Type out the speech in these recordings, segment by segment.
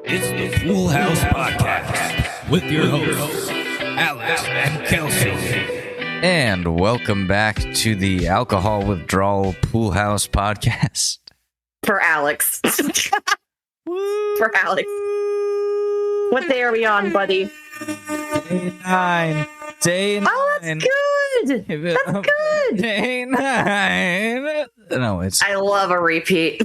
It's the Full House Podcast with your hosts, Alex and Kelsey. And welcome back to the Alcohol Withdrawal Pool House Podcast. For Alex. For Alex. What day are we on, buddy? Day 9. Oh, that's good. That's good. Day 9. No, it's... I love a repeat.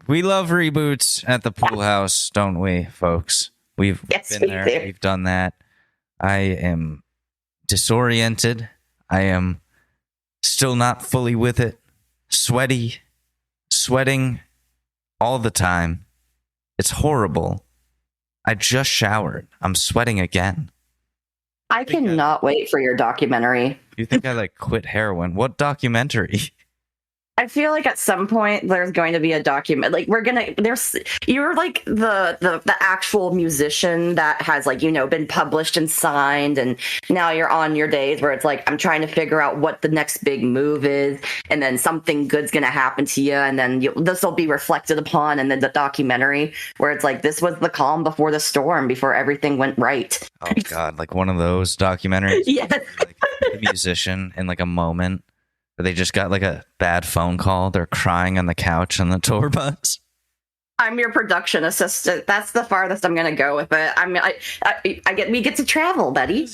we love reboots at the Pool House, don't we, folks? We've been there. Do. We've done that. I am disoriented. I am still not fully with it. Sweating all the time. It's horrible. I just showered. I'm sweating again. I cannot wait for your documentary. You think I quit heroin? What documentary? I feel like at some point there's going to be a document. You're like the actual musician that has been published and signed, and now you're on your days where it's I'm trying to figure out what the next big move is, and then something good's gonna happen to you, and then this will be reflected upon, and then the documentary where it's this was the calm before the storm, before everything went right. Oh God, like one of those documentaries. Yes. A musician in a moment. They just got a bad phone call. They're crying on the couch on the tour bus. I'm your production assistant. That's the farthest I'm going to go with it. We get to travel, buddy.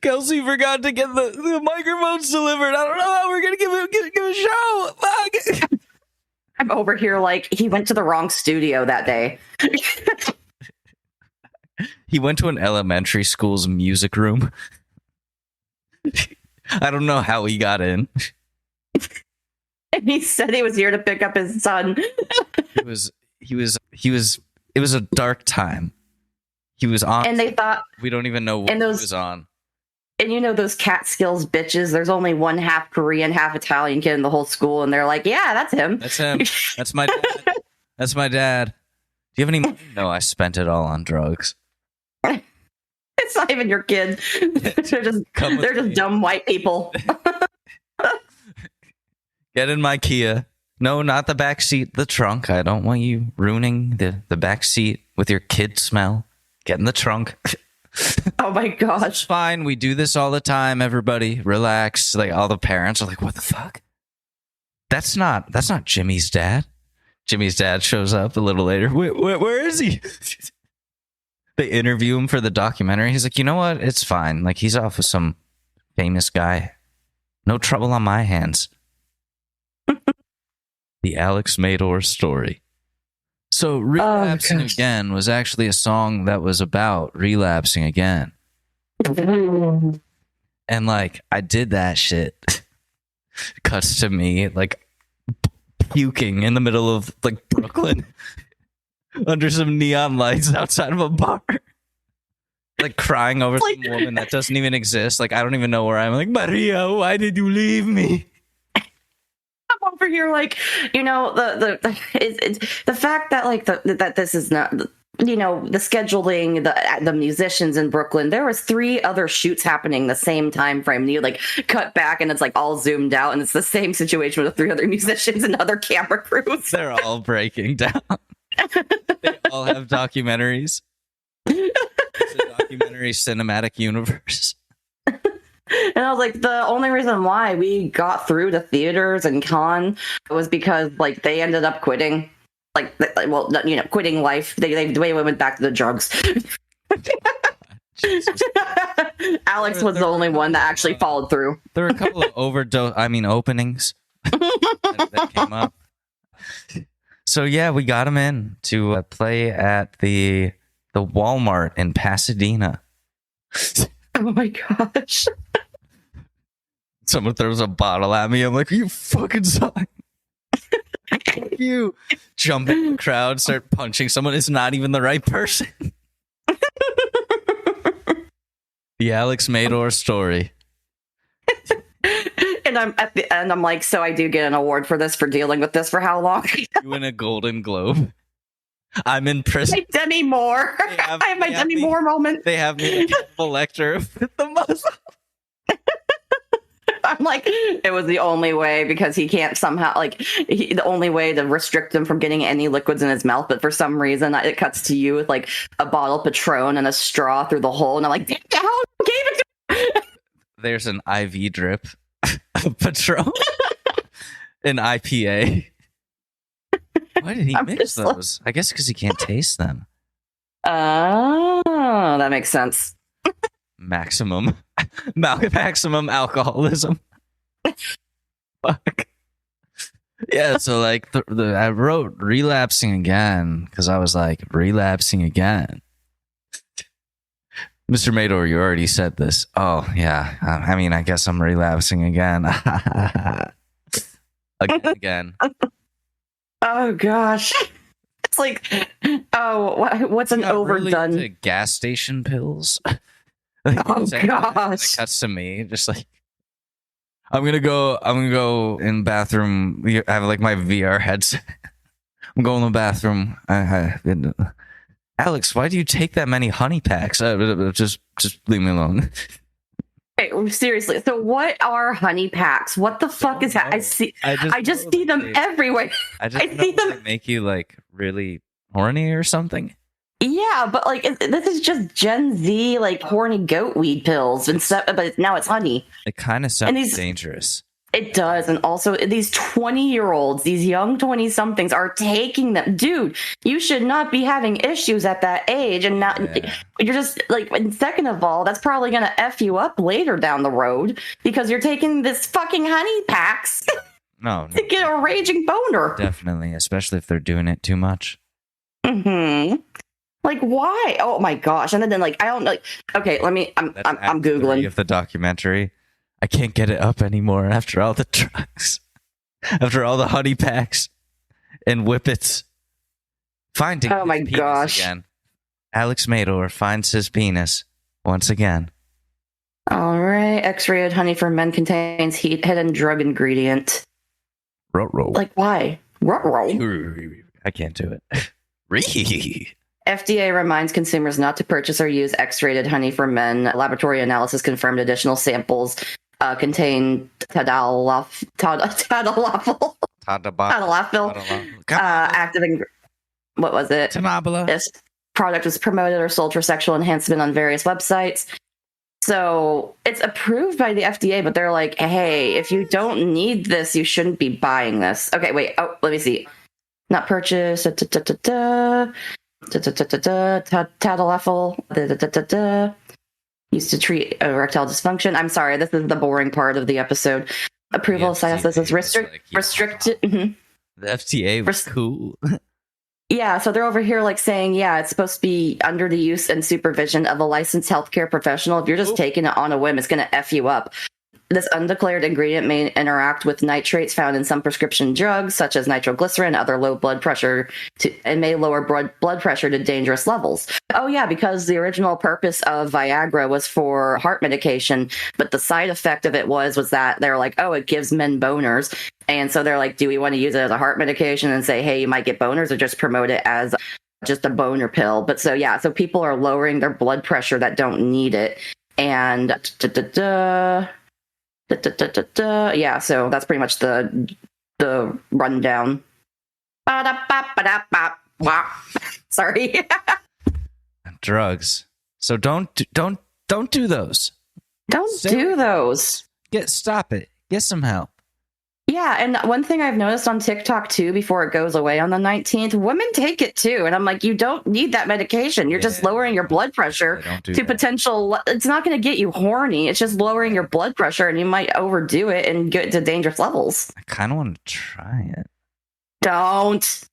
Kelsey forgot to get the microphones delivered. I don't know how we're going to give a show. Fuck. I'm over here he went to the wrong studio that day. He went to an elementary school's music room. I don't know how he got in. And he said he was here to pick up his son. It was a dark time. He was on, and they thought we don't even know what he was on. And those Catskills bitches, there's only one half Korean, half Italian kid in the whole school, and they're yeah, that's him. That's him. That's my dad. That's my dad. Do you have any money? No, I spent it all on drugs. It's not even your kid. They're just dumb white people. Get in my Kia. No, not the back seat, the trunk. I don't want you ruining the back seat with your kid smell. Get in the trunk. Oh my gosh. It's fine. We do this all the time, everybody. Relax. All the parents are what the fuck? That's not Jimmy's dad. Jimmy's dad shows up a little later. Where is he? They interview him for the documentary. He's you know what? It's fine. He's off with some famous guy. No trouble on my hands. The Alex Mador story. So relapsing again was actually a song that was about relapsing again. And I did that shit. Cuts to me puking in the middle of Brooklyn under some neon lights outside of a bar. Crying over some woman that doesn't even exist. I don't even know where I am. Maria, why did you leave me? I'm over here the fact that that this is not the scheduling, the musicians in Brooklyn. There was 3 other shoots happening the same time frame. You cut back and it's all zoomed out, and it's the same situation with the 3 other musicians and other camera crews. They're all breaking down. They all have documentaries. It's a documentary cinematic universe. And I was the only reason why we got through to theaters and con was because they ended up quitting. Quitting life. They went back to the drugs. Alex was the only one that actually followed through. There were a couple of openings that came up. So yeah, we got him in to play at the Walmart in Pasadena. Oh my gosh. Someone throws a bottle at me. I'm are you fucking sign? You jump in the crowd, start punching someone. It's not even the right person. The Alex Mador story. And I'm at the end. I'm so I do get an award for this, for dealing with this for how long? You win a Golden Globe. I'm in prison. My Demi Moore. I have my Demi Moore moment. They have me like a collector of the muzzle. I'm like, it was the only way because he can't somehow, like, the only way to restrict him from getting any liquids in his mouth. But for some reason, it cuts to you with like a bottle of Patron and a straw through the hole. And I'm like, how gave it to me? There's an IV drip of Patron, an IPA. Why did he mix those? I guess because he can't taste them. Oh, that makes sense. Maximum alcoholism. Fuck. Yeah, so like I wrote relapsing again because I was like, relapsing again. Mr. Mador, you already said this. Oh, yeah. I mean, I guess I'm relapsing again. Again. Oh, gosh. It's like, what's an overdone? Really gas station pills? Oh, gosh. It cuts to me, just like, I'm gonna go in the bathroom. I have like my VR headset. I'm going to the bathroom. Alex, why do you take that many honey packs? Just leave me alone. Hey, seriously. So what are honey packs? What the fuck is that? I just see them everywhere. I see them. They make you like really horny or something. Yeah, but like this is just Gen Z like horny goat weed pills and stuff. But now it's honey. It kind of sounds dangerous. It does, and also these 20-year-olds, these young 20-somethings are taking them. Dude, you should not be having issues at that age, and not you're just like. And second of all, that's probably gonna f you up later down the road because you're taking this fucking honey packs. No, to get a raging boner. Definitely, especially if they're doing it too much. Mm-hmm. Like why? Oh my gosh! And then like I don't like. Okay, let me. I'm googling of the documentary. I can't get it up anymore after all the drugs, after all the honey packs and whippets. Finding oh my gosh again. Alex Mador finds his penis once again. All right, X-rated honey for men contains hidden drug ingredient. Ruh-roh. Like why? Ruh-roh. I can't do it. FDA reminds consumers not to purchase or use X-rated honey for men. Laboratory analysis confirmed additional samples contain tadalafil. Active ingredient. What was it? Tenabla. This product was promoted or sold for sexual enhancement on various websites. So it's approved by the FDA, but they're like, hey, if you don't need this, you shouldn't be buying this. Okay, wait. Oh, let me see. Not purchase. Tadalafil. Used to treat erectile dysfunction. I'm sorry, this is the boring part of the episode. Approval status is restricted. Mm-hmm. The FDA was cool. Yeah, so they're over here like saying, yeah, it's supposed to be under the use and supervision of a licensed healthcare professional. If you're just taking it on a whim, it's going to F you up. This undeclared ingredient may interact with nitrates found in some prescription drugs, such as nitroglycerin, other low blood pressure, and may lower blood pressure to dangerous levels. Oh, yeah, because the original purpose of Viagra was for heart medication, but the side effect of it was that they're like, oh, it gives men boners. And so they're like, do we want to use it as a heart medication and say, hey, you might get boners, or just promote it as just a boner pill? But so, yeah, so people are lowering their blood pressure that don't need it. And yeah, so that's pretty much the rundown. Sorry. Drugs. So don't do those. Don't do those. Stop it. Get some help. Yeah, and one thing I've noticed on TikTok too, before it goes away on the 19th, women take it too. And I'm like, you don't need that medication. You're just lowering your blood pressure to potential. It's not going to get you horny. It's just lowering your blood pressure, and you might overdo it and get to dangerous levels. I kind of want to try it. Don't.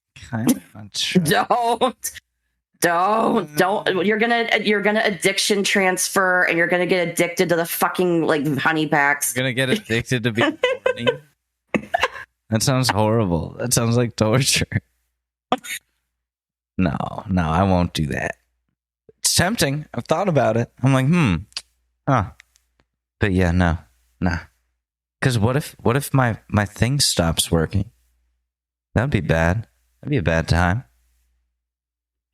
Don't. You're gonna addiction transfer, and you're gonna get addicted to the fucking like honey packs. You're gonna get addicted to being horny. That sounds horrible. That sounds like torture. No, I won't do that. It's tempting. I've thought about it. I'm like, But yeah, nah. Because what if my thing stops working? That'd be bad. That'd be a bad time.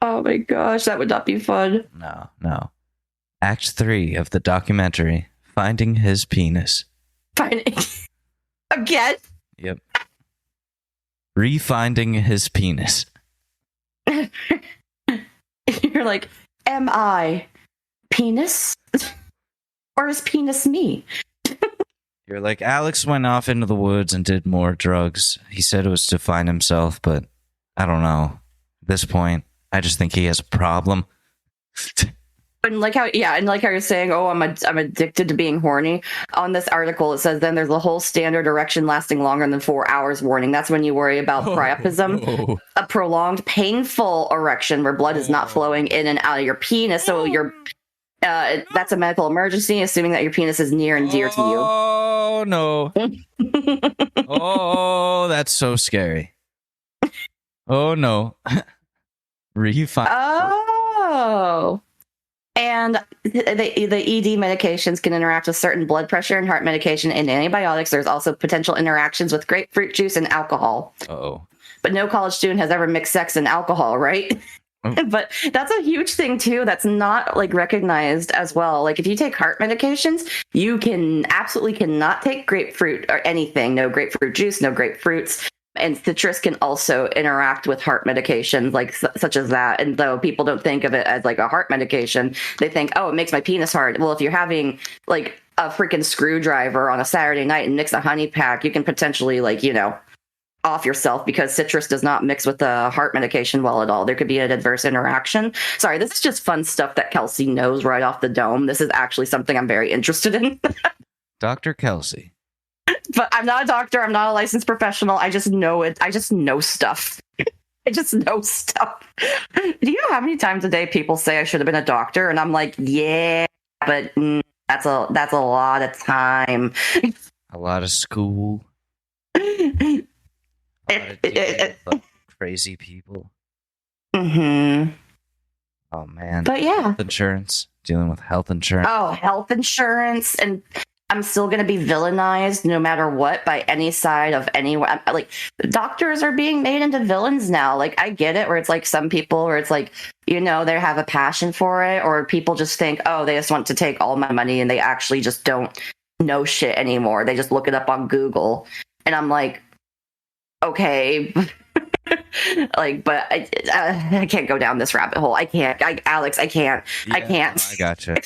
Oh my gosh, that would not be fun. No. Act 3 of the documentary, Finding His Penis. Finding again. Yep. Refinding his penis. You're like, am I penis? Or is penis me? You're like, Alex went off into the woods and did more drugs. He said it was to find himself, but I don't know. At this point, I just think he has a problem. And like how you're saying, oh, I'm addicted to being horny. On this article, it says then there's a whole standard erection lasting longer than 4 hours warning. That's when you worry about priapism, a prolonged painful erection where blood is not flowing in and out of your penis. So that's a medical emergency, assuming that your penis is near and dear to you. Oh no! Oh, that's so scary. Oh no! Oh. And the ED medications can interact with certain blood pressure and heart medication and antibiotics. There's also potential interactions with grapefruit juice and alcohol. Oh. But no college student has ever mixed sex and alcohol, right? Oh. But that's a huge thing too. That's not like recognized as well. Like if you take heart medications, you absolutely cannot take grapefruit or anything. No grapefruit juice, no grapefruits. And citrus can also interact with heart medications, like such as that. And though people don't think of it as like a heart medication, they think, oh, it makes my penis hard. Well, if you're having like a freaking screwdriver on a Saturday night and mix a honey pack, you can potentially off yourself because citrus does not mix with the heart medication well at all. There could be an adverse interaction. Sorry, this is just fun stuff that Kelsey knows right off the dome. This is actually something I'm very interested in. Dr. Kelsey. But I'm not a doctor. I'm not a licensed professional. I just know it. I just know stuff. I just know stuff. Do you know how many times a day people say I should have been a doctor? And I'm like, yeah, but that's a lot of time. A lot of school. A lot of crazy people. Mm-hmm. Oh, man. But yeah. Health insurance. Dealing with health insurance. Oh, health insurance. And I'm still going to be villainized no matter what by any side of anyone. Like, doctors are being made into villains now. Like, I get it, where it's like some people where it's like, they have a passion for it, or people just think, oh, they just want to take all my money and they actually just don't know shit anymore. They just look it up on Google. And I'm like, okay. Like, but I can't go down this rabbit hole. I can't. Alex, I can't. Yeah, I can't. I gotcha.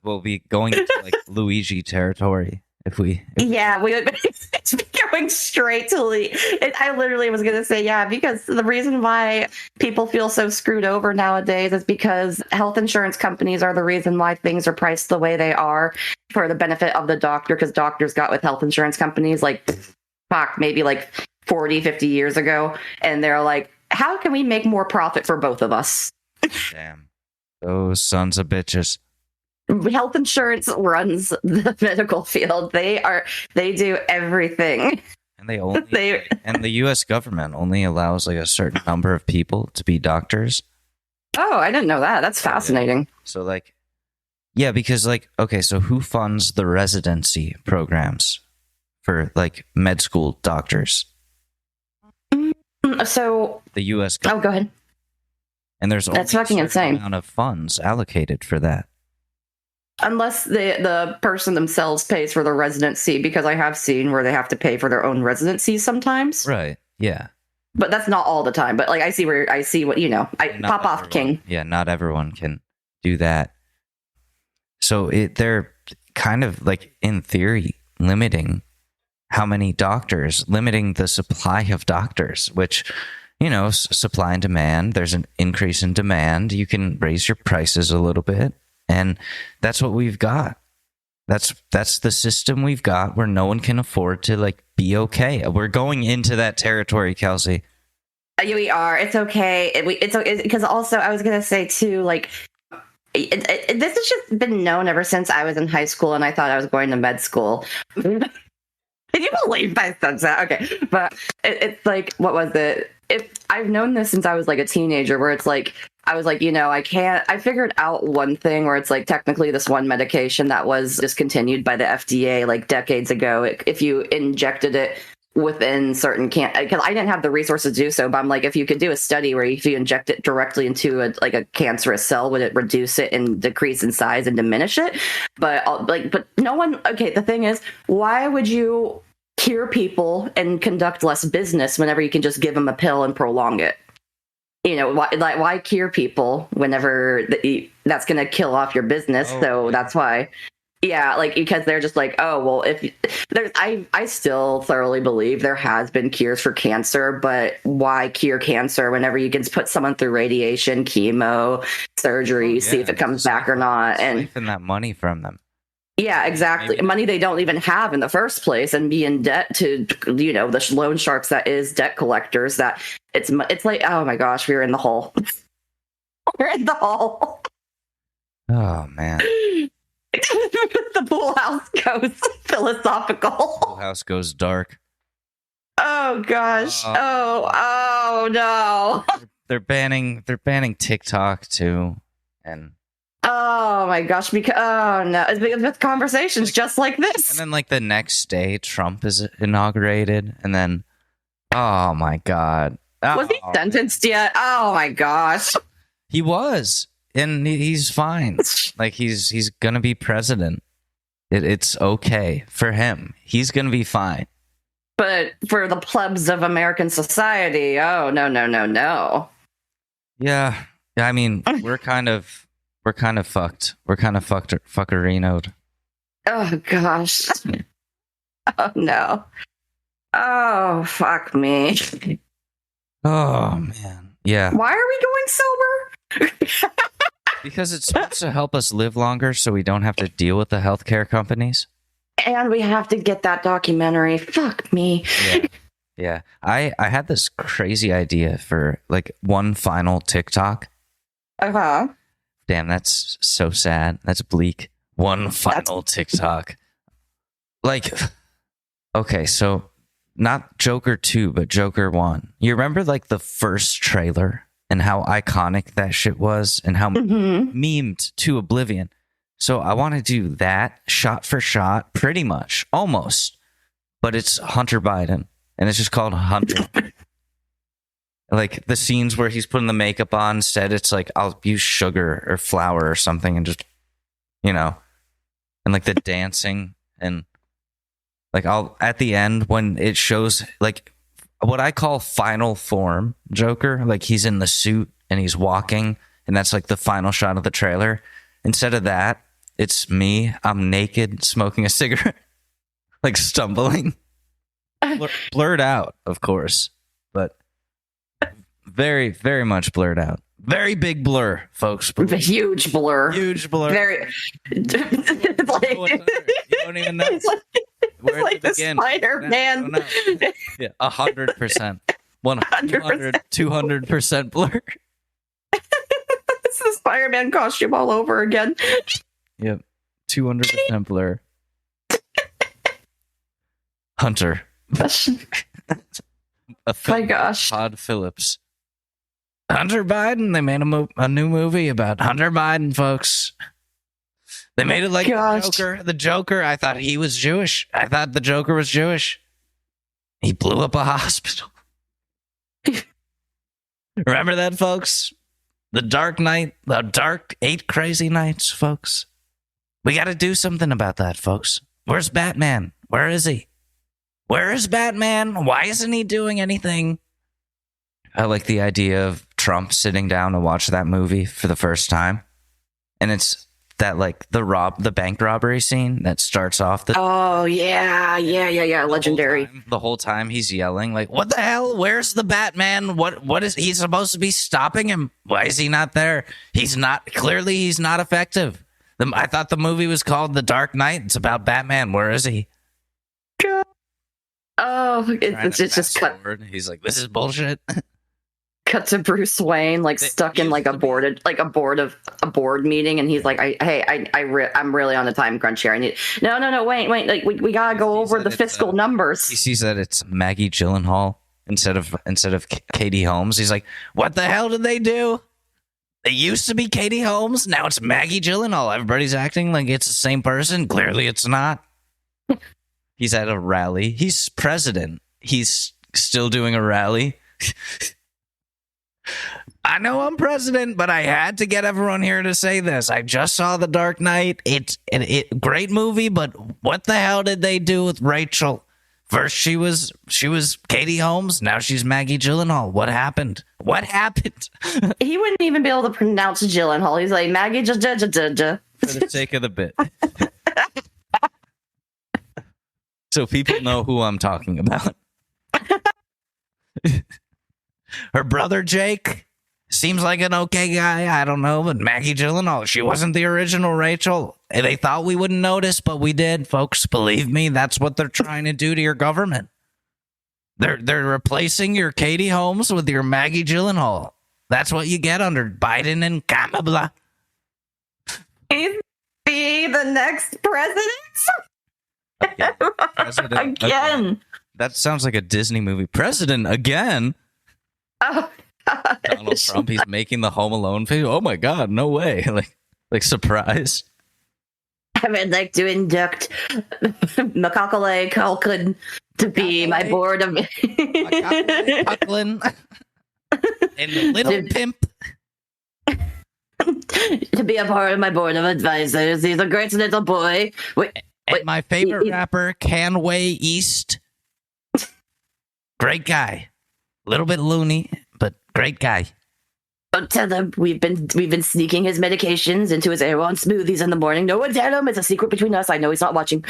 We'll be going into like Luigi territory if we. Yeah, we would be going straight to I literally was going to say, yeah, because the reason why people feel so screwed over nowadays is because health insurance companies are the reason why things are priced the way they are for the benefit of the doctor, because doctors got with health insurance companies like, maybe like 40, 50 years ago. And they're like, how can we make more profit for both of us? Damn. Those sons of bitches. Health insurance runs the medical field. They do everything. And and the US government only allows like a certain number of people to be doctors. Oh, I didn't know that. That's fascinating. So like, yeah, because like, okay, so who funds the residency programs for like med school doctors? So the U.S. government. Oh, go ahead. And there's only that's fucking insane amount of funds allocated for that. Unless the person themselves pays for the residency, because I have seen where they have to pay for their own residency sometimes. Right. Yeah. But that's not all the time. But like I see what pop off king. Yeah, not everyone can do that. So they're kind of like in theory limiting how many doctors, limiting the supply of doctors, which, supply and demand, there's an increase in demand. You can raise your prices a little bit. And that's what we've got. That's the system we've got where no one can afford to like be okay. We're going into that territory, Kelsey. We are. It's okay. It's okay because also I was going to say too, like, this has just been known ever since I was in high school and I thought I was going to med school. Can you believe I said that? Okay. But it's like, what was it? I've known this since I was like a teenager, where it's like, I was like, I figured out one thing where it's like technically this one medication that was discontinued by the FDA like decades ago. If you injected it within certain because I didn't have the resources to do so, but I'm like, if you could do a study where if you inject it directly into a cancerous cell, would it reduce it and decrease in size and diminish it? But no one. Okay, the thing is, why would you cure people and conduct less business whenever you can just give them a pill and prolong it? Why cure people whenever that's going to kill off your business? That's why. Yeah, because they're just like, oh, well, if there's, I still thoroughly believe there has been cures for cancer, but why cure cancer whenever you can put someone through radiation, chemo, surgery, see if it comes back or not, and that money from them. Yeah, exactly. Money they don't even have in the first place, and be in debt to the loan sharks that is debt collectors. That it's like, oh my gosh, we're in the hole. We're in the hole. Oh man. The pool house goes philosophical. Pool house goes dark. Oh gosh. Oh no. They're banning TikTok too, and oh my gosh, because it's because of conversations just like this. And then the next day Trump is inaugurated, and then oh my god. Was he sentenced yet? Oh my gosh. He was. And he's fine. He's gonna be president. It's okay for him. He's gonna be fine. But for the plebs of American society, oh no. Yeah, I mean, we're kind of fucked. We're kind of fuckerinoed. Oh gosh. Oh no. Oh fuck me. Oh man. Yeah. Why are we going sober? Because it's supposed to help us live longer so we don't have to deal with the healthcare companies. And we have to get that documentary. Fuck me. Yeah. I had this crazy idea for one final TikTok. Uh-huh. Damn, that's so sad. That's bleak. One final TikTok. Okay, so not Joker 2, but Joker 1. You remember the first trailer? And how iconic that shit was, and how memed to oblivion. So I want to do that shot for shot, pretty much, almost. But it's Hunter Biden, and it's just called Hunter. The scenes where he's putting the makeup on, instead it's I'll use sugar or flour or something, and just, and the dancing, and I'll at the end when it shows what I call final form Joker, he's in the suit and he's walking, and that's the final shot of the trailer. Instead of that, it's me. I'm naked, smoking a cigarette, stumbling, blurred out, of course, but very, very much blurred out. Very big blur, folks. Huge blur. Huge blur. Very. You don't even know. Where it's the Spider-Man. No. Yeah, 100%. 100, 200% blur. It's the Spider-Man costume all over again. Yep. 200% blur. Hunter. My gosh. Todd Phillips. Hunter Biden. They made a new movie about Hunter Biden, folks. They made it the Joker. The Joker, I thought he was Jewish. I thought the Joker was Jewish. He blew up a hospital. Remember that, folks? The Dark Knight, the dark 8 crazy nights, folks. We got to do something about that, folks. Where's Batman? Where is he? Where is Batman? Why isn't he doing anything? I like the idea of Trump sitting down to watch that movie for the first time. And it's that the bank robbery scene that starts off the legendary. The whole time he's yelling what the hell? Where's the Batman? What is he supposed to be stopping him? Why is he not there? He's not effective. I thought the movie was called The Dark Knight. It's about Batman. Where is he? Oh, it's just cut. He's this is bullshit. Cut to Bruce Wayne stuck in a board meeting, and he's I'm really on a time crunch here. I need no wait we gotta go over the fiscal numbers. He sees that it's Maggie Gyllenhaal instead of Katie Holmes. He's like, what the hell did they do? They used to be Katie Holmes, now it's Maggie Gyllenhaal. Everybody's acting like it's the same person. Clearly it's not. He's at a rally. He's president. he's still doing a rally. I know I'm president, but I had to get everyone here to say this. I just saw The Dark Knight. It's great movie, but what the hell did they do with Rachel? First she was Katie Holmes, now she's Maggie Gyllenhaal. What happened? What happened? He wouldn't even be able to pronounce Gyllenhaal. He's like Maggie For the sake of the bit. So people know who I'm talking about. Her brother Jake seems like an okay guy. I don't know, but Maggie Gyllenhaal, she wasn't the original Rachel. They thought we wouldn't notice, but we did, folks. Believe me, that's what they're trying to do to your government. They're replacing your Katie Holmes with your Maggie Gyllenhaal. That's what you get under Biden and Kamala. Is he the next president? President Again. That sounds like a Disney movie. President again. Oh, gosh. Donald Trump, he's making the Home Alone face. Oh my God, no way. Like surprise. I would like to induct Macaulay Culkin to be my board of Culkin and the Little Pimp to be a part of my board of advisors. He's a great little boy. And my favorite rapper, Canway East. Great guy. A little bit loony, but great guy. Don't tell him we've been sneaking his medications into his Airwan smoothies in the morning. No one tell him. It's a secret between us. I know he's not watching.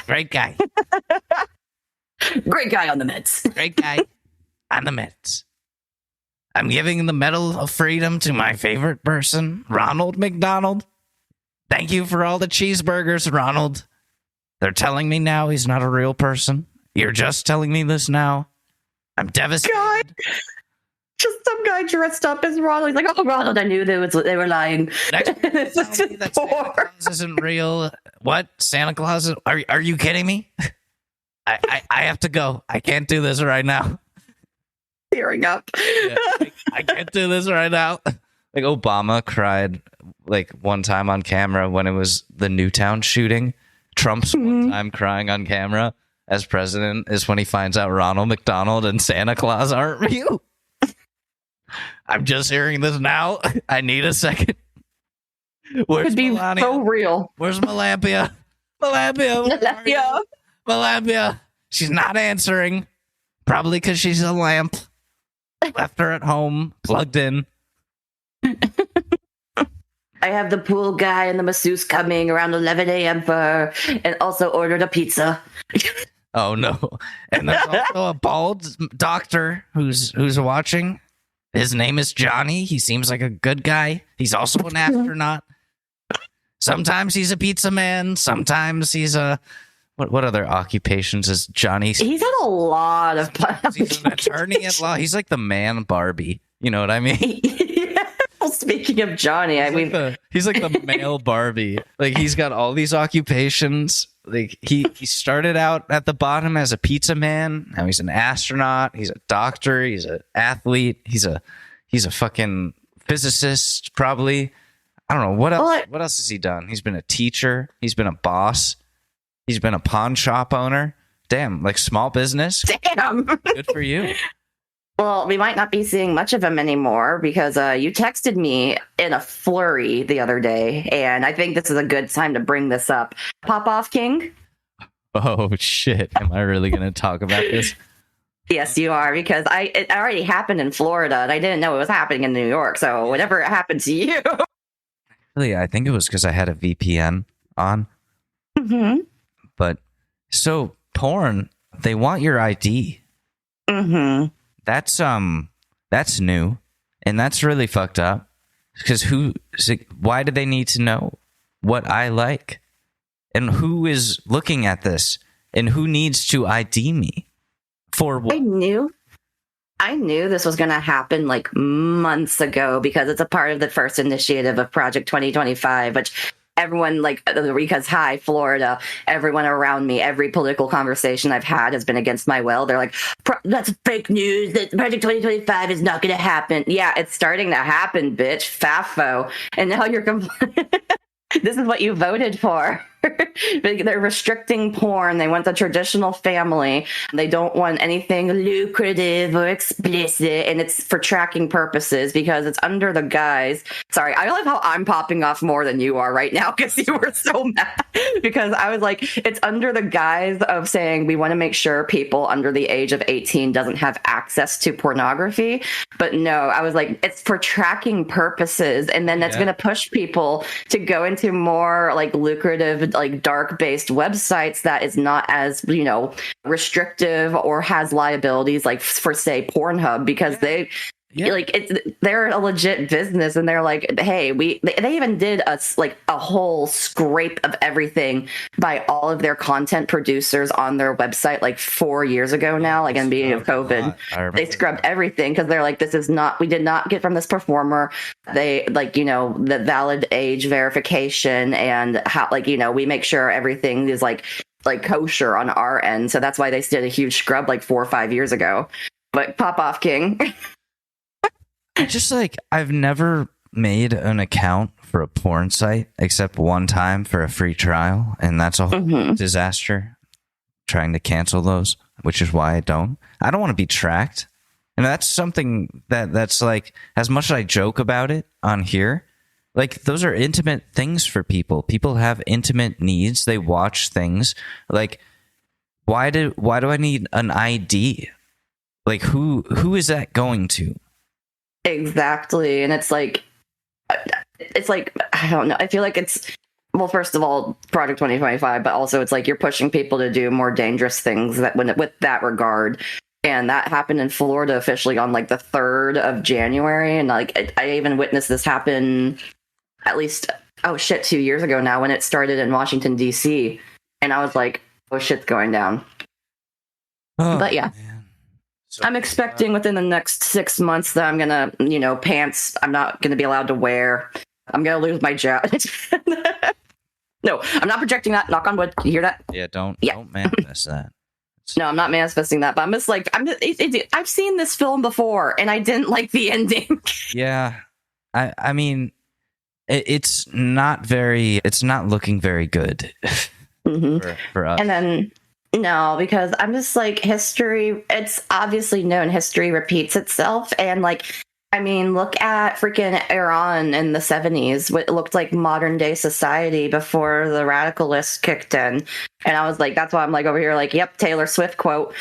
Great guy. Great guy on the meds. Great guy on the meds. I'm giving the Medal of Freedom to my favorite person, Ronald McDonald. Thank you for all the cheeseburgers, Ronald. They're telling me now he's not a real person. You're just telling me this now. I'm devastated. God. Just some guy dressed up as Ronald. He's like, oh, Ronald, I knew they were lying. This is that Santa Claus isn't real. What? Santa Claus? Are you kidding me? I have to go. I can't do this right now. Tearing up. Yeah, I can't do this right now. Like Obama cried like one time on camera when it was the Newtown shooting. Trump's one time crying on camera as president is when he finds out Ronald McDonald and Santa Claus aren't real. I'm just hearing this now. I need a second. Where's Could be Melania? so real. Where's Melania? Melania. She's not answering. Probably because she's a lamp. Left her at home, plugged in. I have the pool guy and the masseuse coming around 11 a.m. for her, and also ordered a pizza. Oh no! And there's also a bald doctor who's watching. His name is Johnny. He seems like a good guy. He's also an astronaut. Sometimes he's a pizza man. Sometimes he's a what other occupations is Johnny? He's had a lot of. He's an attorney at law. He's like the man Barbie. You know what I mean? Speaking of Johnny, he's like the male Barbie. Like he's got all these occupations. Like he started out at the bottom as a pizza man. Now he's an astronaut. He's a doctor. He's an athlete. He's a fucking physicist. Probably. I don't know what else. What else has he done? He's been a teacher. He's been a boss. He's been a pawn shop owner. Damn, like small business. Damn. Good for you. Well, we might not be seeing much of him anymore because you texted me in a flurry the other day, and I think this is a good time to bring this up. Pop off, King? Oh, shit. Am I really going to talk about this? Yes, you are, because it already happened in Florida, and I didn't know it was happening in New York, so whatever happened to you. Really, I think it was because I had a VPN on. Mm-hmm. But, so, porn, they want your ID. Mm-hmm. That's new, and that's really fucked up. Because why do they need to know what I like, and who is looking at this, and who needs to ID me for what? I knew this was going to happen like months ago because it's a part of the first initiative of Project 2025, which everyone because hi, Florida, everyone around me, every political conversation I've had has been against my will. They're like, that's fake news. That Project 2025 is not going to happen. Yeah, it's starting to happen, bitch. FAFO. And now you're complaining. This is what you voted for. They're restricting porn. They want the traditional family. They don't want anything lucrative or explicit, and it's for tracking purposes because it's under the guise. Sorry, I love how I'm popping off more than you are right now because you were so mad. Because I was like, it's under the guise of saying we want to make sure people under the age of 18 doesn't have access to pornography. But no, I was like, it's for tracking purposes, and then that's going to push people to go into more like lucrative, like dark based websites that is not as, you know, restrictive or has liabilities like for say Pornhub, because they like they're a legit business, and they're like, hey, they even did a whole scrape of everything by all of their content producers on their website like 4 years ago now, like in the beginning of COVID. They scrubbed everything because they're like, this is not, we did not get from this performer. They like, you know, the valid age verification and how, like, you know, we make sure everything is like kosher on our end. So that's why they did a huge scrub like 4 or 5 years ago. But pop off, King. Just like, I've never made an account for a porn site except one time for a free trial, and that's a whole disaster trying to cancel those, which is why I don't want to be tracked. And that's something that's like, as much as I joke about it on here, like, those are intimate things for people. People have intimate needs. They watch things. Like, why do I need an ID? Like, who is that going to? Exactly. And it's like, I don't know. I feel like it's, well, first of all, Project 2025, but also it's like you're pushing people to do more dangerous things with that regard. And that happened in Florida officially on like the 3rd of January. And like, I even witnessed this happen at least, 2 years ago now, when it started in Washington, D.C. And I was like, oh, shit's going down. But yeah. Man. So, I'm expecting within the next 6 months that I'm going to, you know, pants I'm not going to be allowed to wear. I'm going to lose my job. No, I'm not projecting that. Knock on wood. You hear that? Yeah, don't manifest that. No, I'm not manifesting that. But I'm just like, I've seen this film before, and I didn't like the ending. Yeah. I mean, it's not looking very good for us. And then... No, because I'm just like, history, it's obviously known history repeats itself. And like, I mean, look at freaking Iran in the 70s, what looked like modern day society before the radicalists kicked in. And I was like, that's why I'm like over here, like, yep, Taylor Swift quote.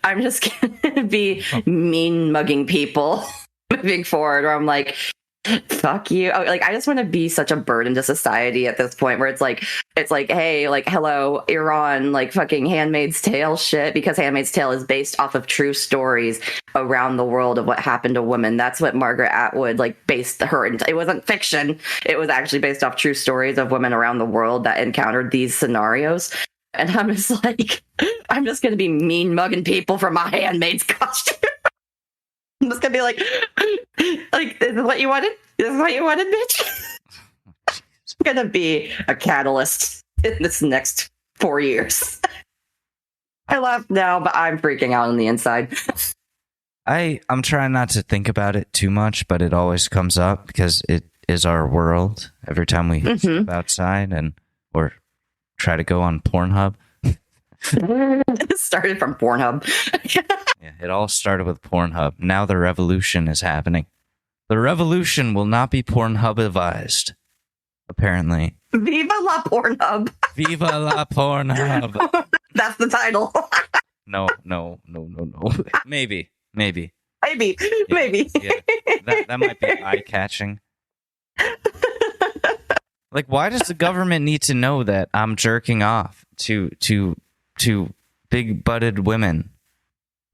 I'm just going to be mean mugging people moving forward, where I'm like, fuck you. Like, I just want to be such a burden to society at this point, where it's like, hey, like, hello, Iran, like fucking Handmaid's Tale shit, because Handmaid's Tale is based off of true stories around the world of what happened to women. That's what Margaret Atwood like based her. It wasn't fiction. It was actually based off true stories of women around the world that encountered these scenarios. And I'm just like, I'm just going to be mean mugging people for my handmaid's costume. I'm just gonna be like, is this what you wanted? Is this what you wanted, bitch? It's gonna be a catalyst in this next 4 years. I laugh now, but I'm freaking out on the inside. I'm trying not to think about it too much, but it always comes up because it is our world every time we step outside or try to go on Pornhub. It started from Pornhub. Yeah, it all started with Pornhub. Now the revolution is happening. The revolution will not be Pornhub advised, apparently. Viva La PornHub. Viva La PornHub. That's the title. No. Maybe. Maybe. Yeah, that might be eye-catching. Like, why does the government need to know that I'm jerking off to big-butted women?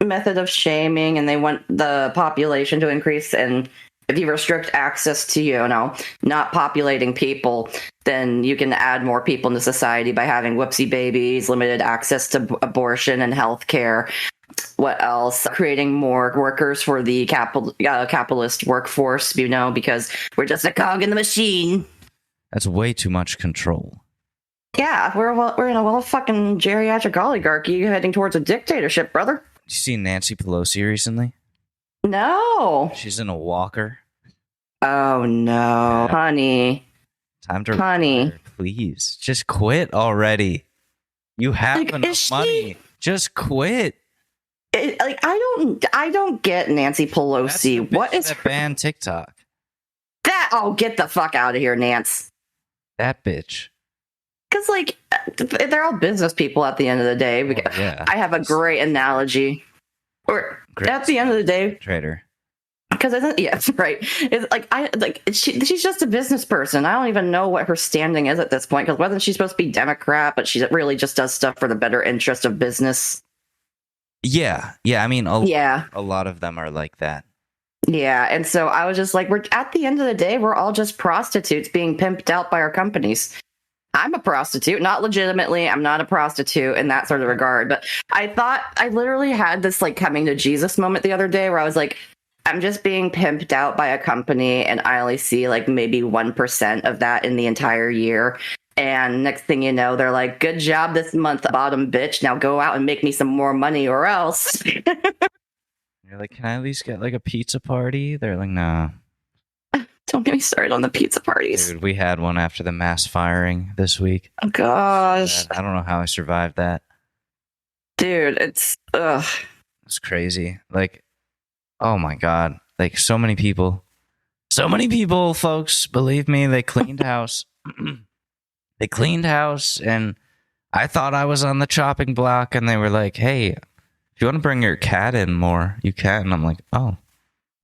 Method of shaming, and they want the population to increase. And if you restrict access to, you know, not populating people, then you can add more people into society by having whoopsie babies, limited access to abortion and healthcare. What else? Creating more workers for the capitalist workforce, you know, because we're just a cog in the machine. That's way too much control. Yeah, we're in a fucking geriatric oligarchy heading towards a dictatorship, brother. Did you see Nancy Pelosi recently? No. She's in a walker. Oh no, honey. Time to honey. retire, please. Just quit already. You have enough money. Just quit. I don't get Nancy Pelosi. What is that ban TikTok? Get the fuck out of here, Nance. That bitch. Because they're all business people at the end of the day. Yeah. I have a great analogy. Or at the end of the day, trader. Because that's right. It's she's just a business person. I don't even know what her standing is at this point. Because wasn't she supposed to be Democrat, but she really just does stuff for the better interest of business. Yeah. I mean, a lot of them are like that. Yeah, and so I was just like, we're at the end of the day, we're all just prostitutes being pimped out by our companies. I'm a prostitute, not legitimately. I'm not a prostitute in that sort of regard. But I literally had this coming to Jesus moment the other day where I was like, I'm just being pimped out by a company and I only see maybe 1% of that in the entire year. And next thing you know, they're like, good job this month, bottom bitch. Now go out and make me some more money or else. You're like, can I at least get a pizza party? They're like, no. Don't get me started on the pizza parties. Dude, we had one after the mass firing this week. Oh, gosh. I don't know how I survived that. Dude, it's crazy. Oh my God. So many people, folks, believe me, they cleaned house. They cleaned house, and I thought I was on the chopping block, and they were like, hey, if you want to bring your cat in more, you can. And I'm like, oh,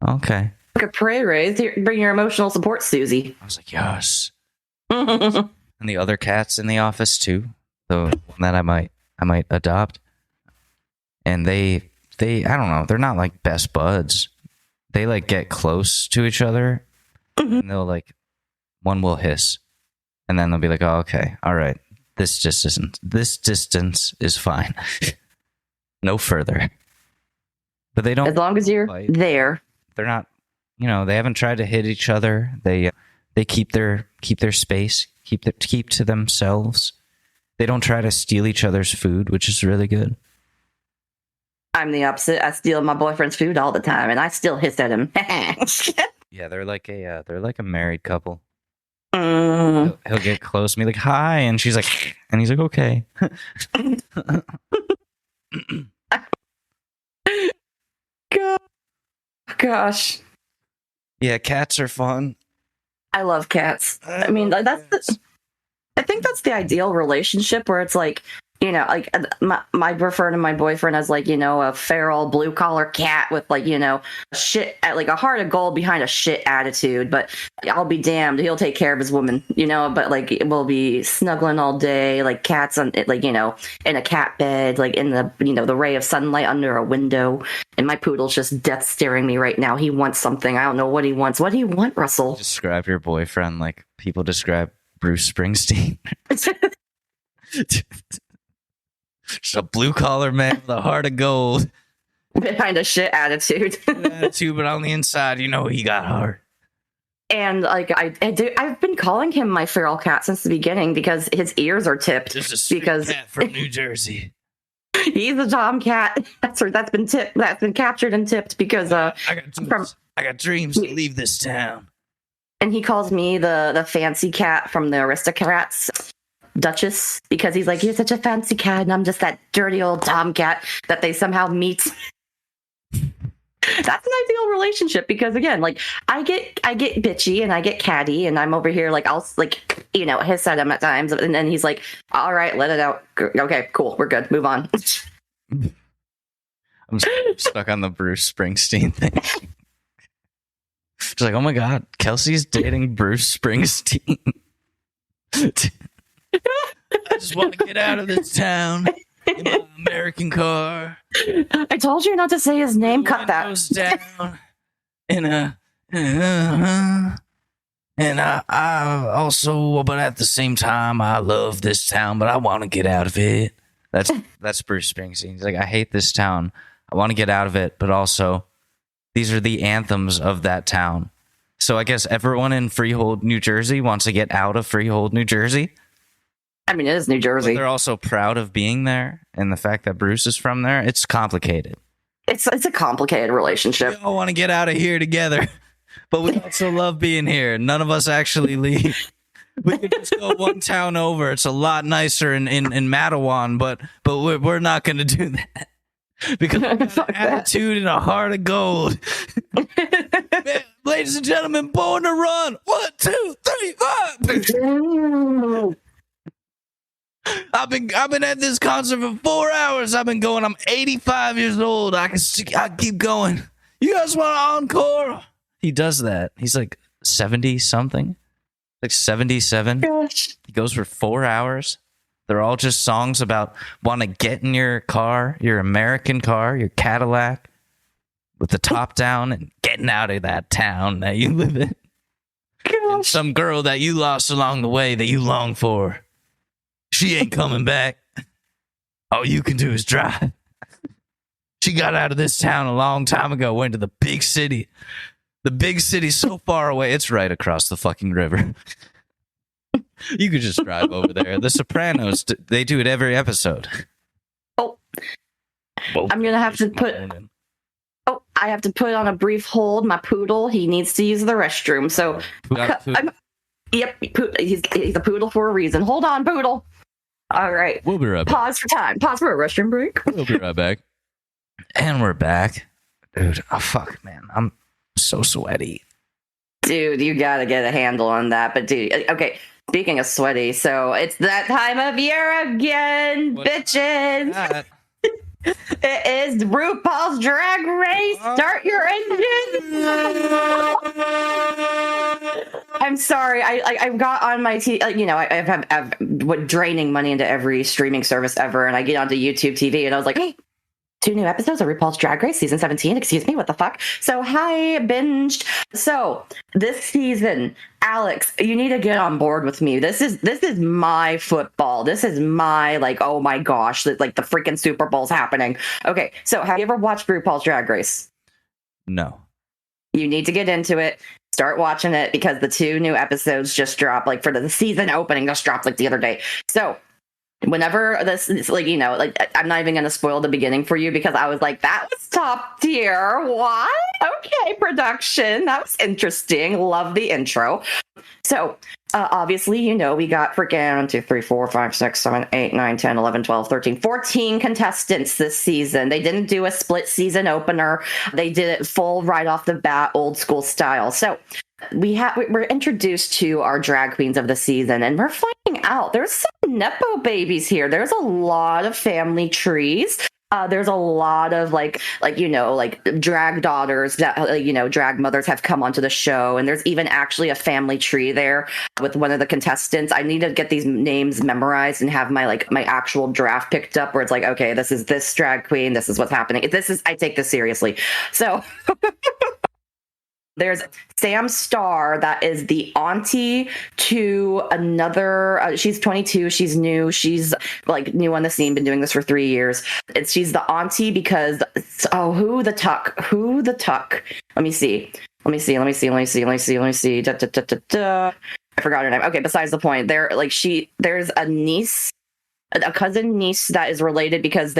okay. A pray raise. Bring your emotional support, Susie. I was like, yes. And the other cats in the office too, the one that I might adopt. And they I don't know, they're not best buds. They get close to each other, and they'll one will hiss, and then they'll be like, oh, okay, all right, this distance is fine. No further. But they don't. As long as you're fight. There. They're not. They haven't tried to hit each other. They keep their space, keep to themselves. They don't try to steal each other's food, which is really good. I'm the opposite. I steal my boyfriend's food all the time, and I still hiss at him. Yeah, they're like a married couple. He'll get close to me, like, hi, and she's like, and he's like, okay. Gosh. Yeah, cats are fun. I love cats. I mean, I think that's the ideal relationship where it's my prefer to my boyfriend as a feral blue collar cat with shit a heart of gold behind a shit attitude. But I'll be damned, he'll take care of his woman, but we'll be snuggling all day, cats on in a cat bed, in the the ray of sunlight under a window. And my poodle's just death staring me right now. He wants something. I don't know what he wants. What do you want, Russell? Describe your boyfriend like people describe Bruce Springsteen. Just a blue collar man with a heart of gold. Behind a shit attitude. But on the inside, he got heart. And I've been calling him my feral cat since the beginning because his ears are tipped. There's a cat from New Jersey. He's a tomcat. That's been tipped. That's been captured and tipped because I got dreams to leave this town. And he calls me the fancy cat from the Aristocrats. Duchess, because he's like, you're such a fancy cat, and I'm just that dirty old tomcat that they somehow meet. That's an ideal relationship because again, I get bitchy and I get catty, and I'm over here I'll hiss at him at times, and then he's like, all right, let it out. Okay, cool, we're good, move on. I'm stuck on the Bruce Springsteen thing. It's like, oh my God, Kelsey's dating Bruce Springsteen. I just want to get out of this town in my American car. I told you not to say his name. Cut that. Down and I also, but at the same time, I love this town, but I want to get out of it. That's Bruce Springsteen. He's like, I hate this town. I want to get out of it, but also, these are the anthems of that town. So I guess everyone in Freehold, New Jersey, wants to get out of Freehold, New Jersey. I mean, it is New Jersey. But they're also proud of being there, and the fact that Bruce is from there, it's complicated. It's a complicated relationship. We all want to get out of here together, but we also love being here. None of us actually leave. We could just go one town over. It's a lot nicer in Mattawan, but we're not going to do that because we got an attitude and a heart of gold. Man, ladies and gentlemen, Born to Run. 1, 2, 3, 5. I've been at this concert for 4 hours. I've been going. I'm 85 years old. I keep going. You guys want an encore? He does that. He's like 70 something. Like 77. Gosh. He goes for 4 hours. They're all just songs about want to get in your car, your American car, your Cadillac, with the top down and getting out of that town that you live in. And some girl that you lost along the way that you long for. She ain't coming back. All you can do is drive. She got out of this town a long time ago, went to the big city. The big city's so far away, it's right across the fucking river. You could just drive over there. The Sopranos, they do it every episode. Oh, I'm going to have to put... Oh, I have to put on a brief hold. My poodle, he needs to use the restroom. So, yep, he's a poodle for a reason. Hold on, poodle. All right. We'll be right back. Pause for time. Pause for a restroom break. We'll be right back. And we're back. Dude, oh, fuck, man. I'm so sweaty. Dude, you got to get a handle on that. But, dude, okay. Speaking of sweaty, so it's that time of year again, bitches. It is RuPaul's Drag Race. Start your engine. I'm sorry. I've got on my I've draining money into every streaming service ever, and I get onto YouTube TV, and I was like, hey, 2 new episodes of RuPaul's Drag Race season 17. Excuse me, what the fuck? So hi, binged. So this season, Alex, you need to get on board with me. This is my football. This is my, like, oh my gosh, like the freaking Super Bowl's happening. Okay, so have you ever watched RuPaul's Drag Race? No. You need to get into it. Start watching it because the 2 new episodes just dropped, like for the season opening, just dropped like the other day. So whenever this is like, I'm not even going to spoil the beginning for you because I was like, that was top tier. What? Okay, production. That was interesting. Love the intro. So obviously, we got freaking 1, 2, 3, 4, 5, 6, 7, 8, 9, 10, 11, 12, 13, 14 contestants this season. They didn't do a split season opener. They did it full right off the bat, old school style. So we're introduced to our drag queens of the season, and we're finding out there's some nepo babies here. There's a lot of family trees. There's a lot of like drag daughters that drag mothers have come onto the show, and there's even actually a family tree there with one of the contestants. I need to get these names memorized and have my actual draft picked up where it's like, okay, this is this drag queen, this is what's happening. I take this seriously. So there's Sam Starr, that is the auntie to another. She's 22. She's new. She's like new on the scene. Been doing this for 3 years. She's the auntie because who the tuck? Let me see. Da, da, da, da, da. I forgot her name. Okay, besides the point. There's a niece. A cousin niece that is related because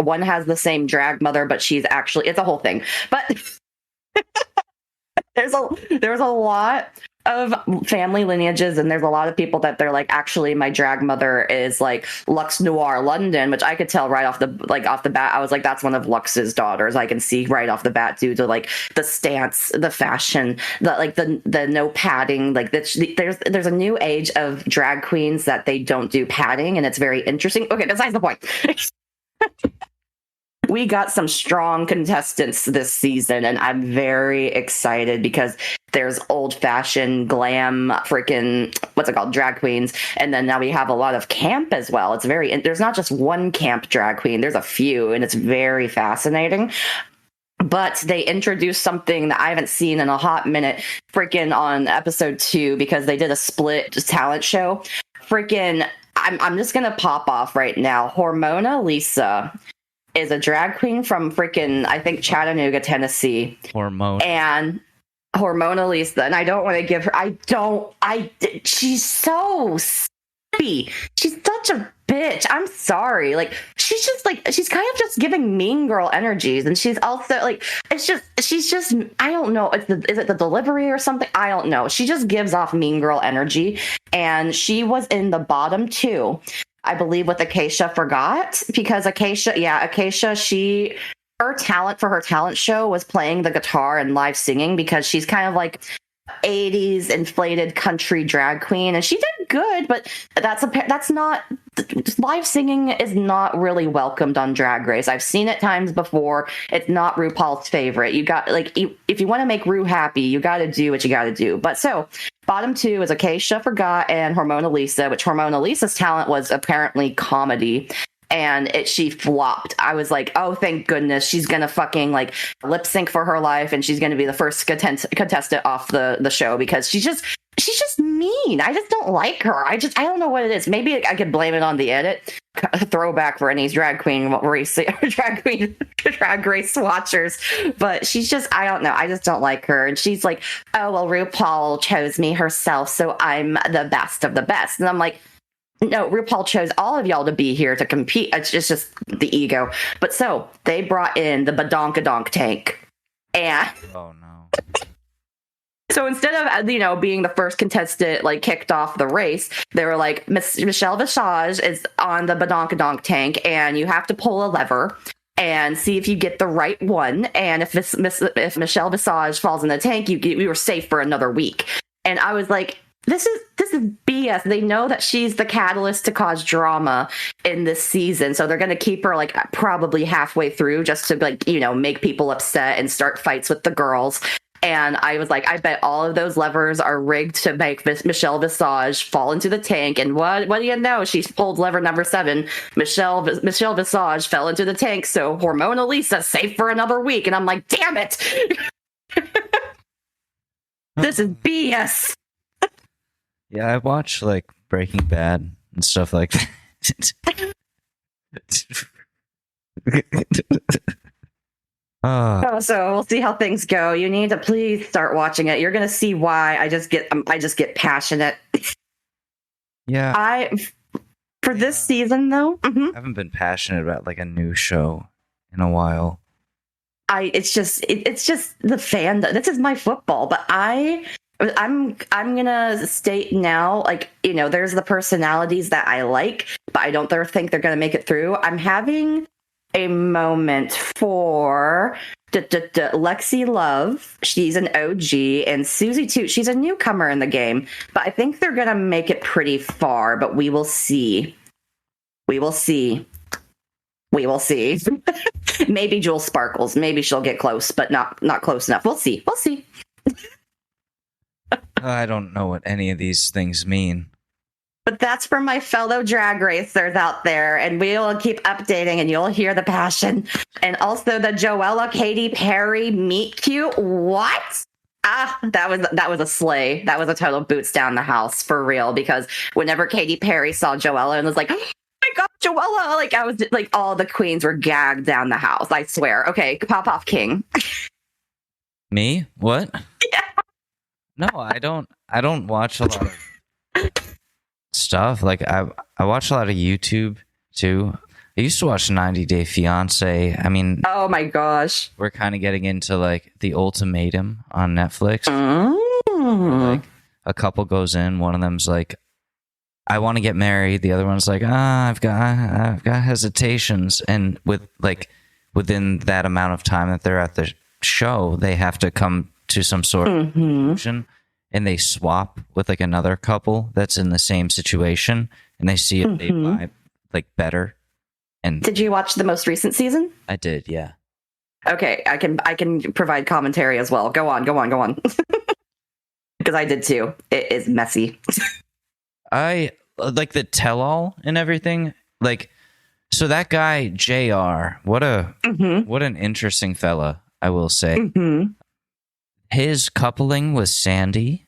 one has the same drag mother, but she's actually, it's a whole thing. But there's a lot of family lineages, and there's a lot of people that they're like, actually my drag mother is like Lux Noir London, which I could tell right off the bat. I was like, that's one of Lux's daughters. I can see right off the bat due to like the stance, the fashion, the no padding. Like there's a new age of drag queens that they don't do padding, and it's very interesting. Okay, besides the point. We got some strong contestants this season, and I'm very excited because there's old-fashioned glam freaking, drag queens, and then now we have a lot of camp as well. There's not just one camp drag queen, there's a few, and it's very fascinating. But they introduced something that I haven't seen in a hot minute freaking on episode 2 because they did a split talent show. Freaking, I'm just going to pop off right now. Hormona Lisa is a drag queen from freaking, I think, Chattanooga, Tennessee. And Hormona Lisa, and I don't want to give her, she's so happy. She's such a bitch. I'm sorry. Like she's kind of just giving mean girl energies, and she's also like she's just I don't know. Is it the delivery or something? I don't know. She just gives off mean girl energy, and she was in the bottom 2, I believe, with Acacia Forgot, because Acacia, her talent for her talent show was playing the guitar and live singing, because she's kind of like 80s inflated country drag queen, and she did good, but that's not live singing is not really welcomed on Drag Race. I've seen it times before. It's not RuPaul's favorite. You got if you want to make Ru happy, you got to do what you got to do. But so bottom 2 is Acacia Forgot and Hormona Lisa, which Hormona Lisa's talent was apparently comedy. And she flopped. I was like, oh, thank goodness. She's going to fucking like lip sync for her life. And she's going to be the first contestant off the show, because she's just mean. I just don't like her. I don't know what it is. Maybe I could blame it on the edit. Throwback for any drag race watchers. But she's just, I don't know. I just don't like her. And she's like, oh, well, RuPaul chose me herself, so I'm the best of the best. And I'm like, no, RuPaul chose all of y'all to be here to compete. It's just the ego. But so they brought in the Badonkadonk tank. And oh no. So instead of, being the first contestant, like kicked off the race, they were like, Michelle Visage is on the Badonkadonk tank, and you have to pull a lever and see if you get the right one. And if Michelle Visage falls in the tank, you were safe for another week. And I was like, This is BS. They know that she's the catalyst to cause drama in this season, so they're going to keep her like probably halfway through just to make people upset and start fights with the girls. And I was like, I bet all of those levers are rigged to make Michelle Visage fall into the tank. And what do you know? She pulled lever number 7. Michelle Visage fell into the tank, so Hormona Lisa safe for another week. And I'm like, damn it! This is BS. Yeah, I watch like Breaking Bad and stuff like that. So we'll see how things go. You need to please start watching it. You're gonna see why I just get passionate. Yeah. For this season though, I haven't been passionate about like a new show in a while. It's just the fandom. This is my football, but I'm gonna state now, like, there's the personalities that I like, but I don't think they're gonna make it through. I'm having a moment for Lexi Love. She's an OG, and Susie too. She's a newcomer in the game, but I think they're gonna make it pretty far. But we will see. We will see. We will see. Maybe Jewel Sparkles. Maybe she'll get close, but not close enough. We'll see. We'll see. I don't know what any of these things mean. But that's for my fellow drag racers out there, and we'll keep updating, and you'll hear the passion. And also the Joella Katy Perry meet cute. What? That was a slay. That was a total boots down the house for real. Because whenever Katy Perry saw Joella and was like, "Oh my God, Joella!" Like I was like, all the queens were gagged down the house. I swear. Okay, pop off, King. Me? What? Yeah. No, I don't watch a lot of stuff. Like I watch a lot of YouTube too. I used to watch 90 Day Fiance. I mean, oh my gosh, we're kind of getting into like The Ultimatum on Netflix. Mm. Like a couple goes in, one of them's like, I want to get married. The other one's like, I've got hesitations, and within that amount of time that they're at the show, they have to come to some sort of conclusion, and they swap with like another couple that's in the same situation, and they see if they vibe like better. And did you watch the most recent season? I did, yeah. Okay, I can provide commentary as well. Go on. Because I did too. It is messy. I like the tell-all and everything. Like, so that guy JR, what an interesting fella, I will say. Mm-hmm. His coupling with Sandy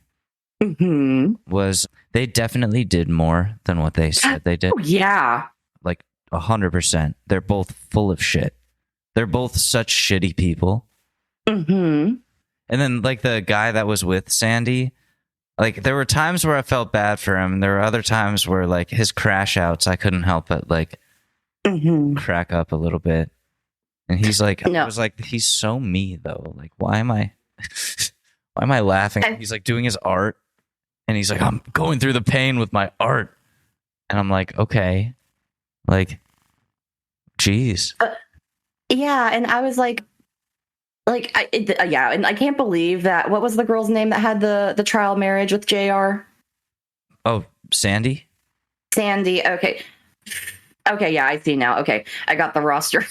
they definitely did more than what they said they did. Oh, yeah. Like 100%. They're both full of shit. They're both such shitty people. Mm-hmm. And then like the guy that was with Sandy, Like, there were times where I felt bad for him. There were other times where, like, his crash outs, I couldn't help but, like, crack up a little bit. And he's like, I was like, he's so me, though. Like, why am I laughing? He's like doing his art. And he's like, I'm going through the pain with my art. And I'm like, okay. Like, geez. Yeah. And I was like, and I can't believe that. What was the girl's name that had the trial marriage with JR? Oh, Sandy? Sandy. Okay. Yeah, I see now. Okay. I got the roster.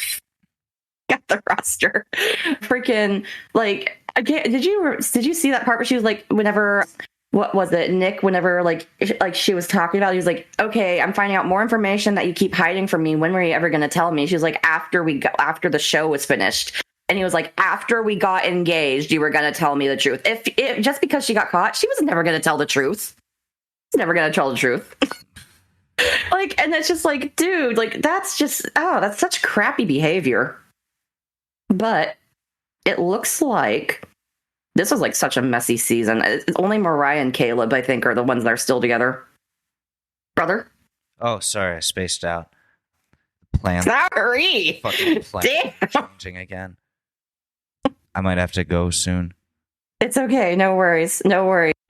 Freaking, like, I can't. Did you see that part where she was like, whenever, what was it, Nick? Whenever like she was talking about, he was like, okay, I'm finding out more information that you keep hiding from me. When were you ever going to tell me? She was like, after the show was finished. And he was like, after we got engaged, you were going to tell me the truth. If just because she got caught, she was never going to tell the truth. She's never going to tell the truth. Like, and it's just like, dude, like, that's such crappy behavior. But it looks like this was like such a messy season. Only Mariah and Caleb, I think, are the ones that are still together. Brother? Oh, sorry, I spaced out. Plan. Sorry. Fucking plan changing again. I might have to go soon. It's okay. No worries.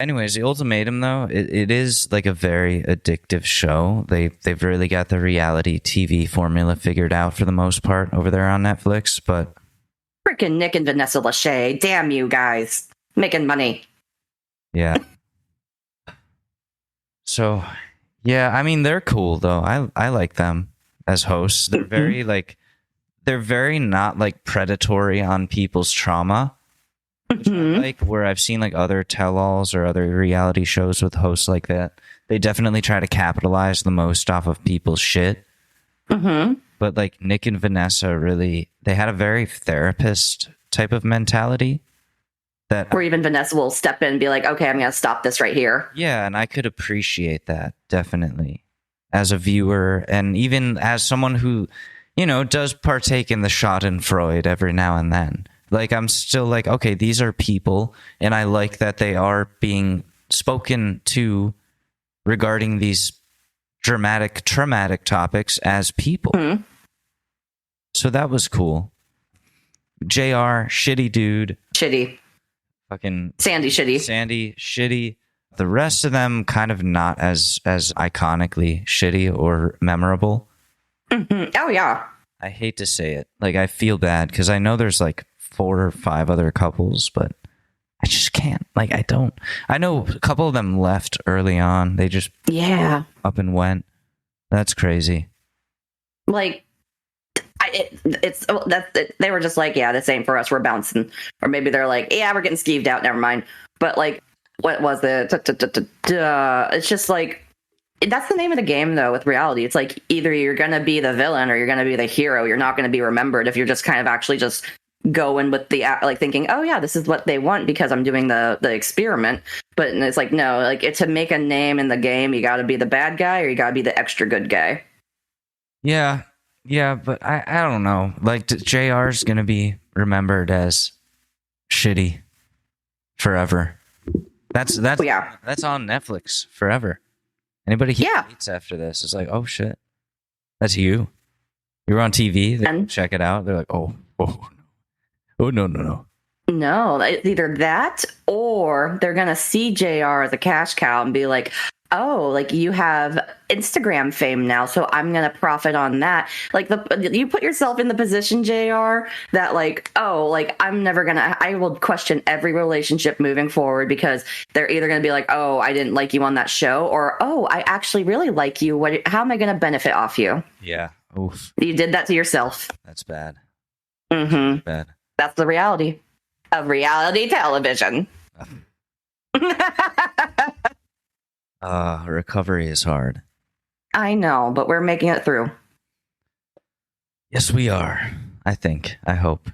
Anyways, The Ultimatum, though, it is like a very addictive show. They've really got the reality TV formula figured out for the most part over there on Netflix, but freaking Nick and Vanessa Lachey, damn you guys, making money. Yeah. So, yeah, I mean, they're cool though. I like them as hosts. They're very they're very not like predatory on people's trauma. Which I like, where I've seen like other tell-alls or other reality shows with hosts like that. They definitely try to capitalize the most off of people's shit. But like Nick and Vanessa really, they had a very therapist type of mentality. Where even Vanessa will step in and be like, okay, I'm going to stop this right here. Yeah, and I could appreciate that, definitely. As a viewer, and even as someone who, does partake in the Schadenfreude every now and then. Like, I'm still like, okay, these are people, and I like that they are being spoken to regarding these traumatic topics as people. So that was cool. JR, shitty dude. Shitty. Fucking Sandy, shitty. The rest of them kind of not as iconically shitty or memorable. Oh, yeah. I hate to say it. Like, I feel bad because I know there's like 4 or 5 other couples, but I just can't. Like, I know a couple of them left early on. They just up and went. That's crazy. Like, they were just like, yeah, this ain't for us. We're bouncing. Or maybe they're like, yeah, we're getting skeeved out. Never mind. But like, what was it? It's just like, that's the name of the game, though, with reality. It's like, either you're going to be the villain or you're going to be the hero. You're not going to be remembered if you're just kind of actually just going with the, like, thinking, oh, yeah, this is what they want because I'm doing the experiment. But it's like, no, like, to make a name in the game, you got to be the bad guy or you got to be the extra good guy. Yeah. Yeah, but I don't know. Like, JR's going to be remembered as shitty forever. That's on Netflix forever. Anybody he hates after this is like, oh shit, that's you. You were on TV. They check it out. They're like, oh no. No, it's either that or they're gonna see JR as a cash cow and be like, oh, like you have Instagram fame now, so I'm gonna profit on that. Like you put yourself in the position, JR, that like, oh, like I will question every relationship moving forward because they're either gonna be like, oh, I didn't like you on that show, or oh, I actually really like you. How am I gonna benefit off you? Yeah. Oof. You did that to yourself. That's bad. Mm-hmm. Bad. That's the reality of reality television. Recovery is hard. I know, but we're making it through. Yes, we are. I think. I hope.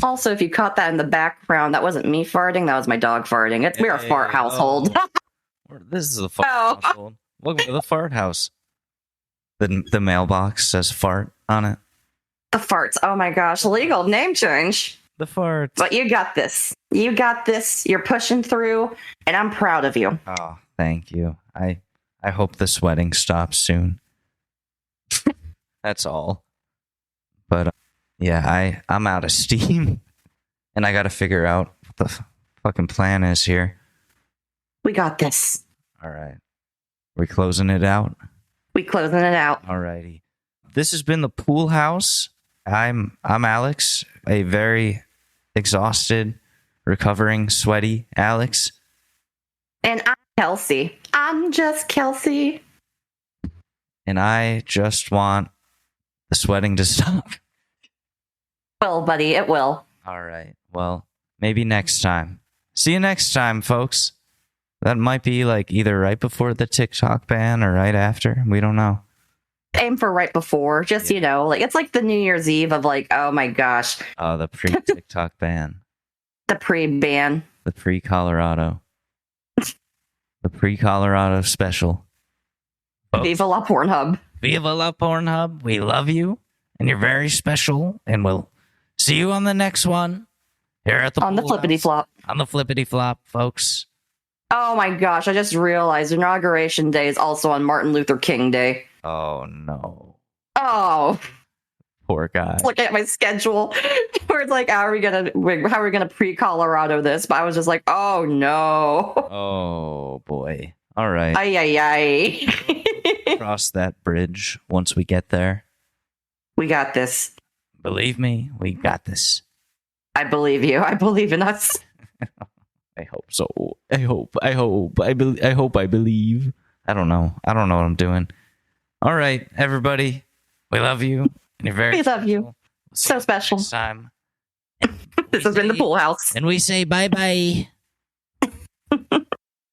Also, if you caught that in the background, that wasn't me farting. That was my dog farting. We're a fart household. This is a fart household. Welcome to the fart house. The mailbox says fart on it. The farts. Oh my gosh. Legal name change. The farts. But you got this. You got this. You're pushing through, and I'm proud of you. Oh, thank you. I hope the sweating stops soon. That's all. But yeah, I'm out of steam, and I got to figure out what the fucking plan is here. We got this. All right. We closing it out? We closing it out. All righty. This has been the Pool House. I'm Alex, a very exhausted, recovering, sweaty Alex. And I'm Kelsey. I'm just Kelsey. And I just want the sweating to stop. Well, buddy, it will. All right. Well, maybe next time. See you next time, folks. That might be like either right before the TikTok ban or right after. We don't know. Aim for right before. Just, you know, like it's like the New Year's Eve of like, oh my gosh. Oh, the pre-TikTok ban. The pre-ban. The pre-Colorado. The pre-Colorado special. Folks. Viva La PornHub. Viva La PornHub. We love you. And you're very special. And we'll see you on the next one. Here at the On the flippity flop. On the flippity flop, folks. Oh my gosh, I just realized Inauguration Day is also on Martin Luther King Day. Oh no. Oh. Poor guy. Looking at my schedule where it's like, how are we gonna pre-Colorado this? But I was just like, oh no. Oh boy. All right. Ay ay ay. Cross that bridge once we get there. We got this. Believe me, we got this. I believe you. I believe in us. I hope so. I hope. I believe. I don't know. I don't know what I'm doing. All right, everybody. We love you. And you're very We love special. you. We'll So special. next time. This has been the Pool House. And we say bye-bye.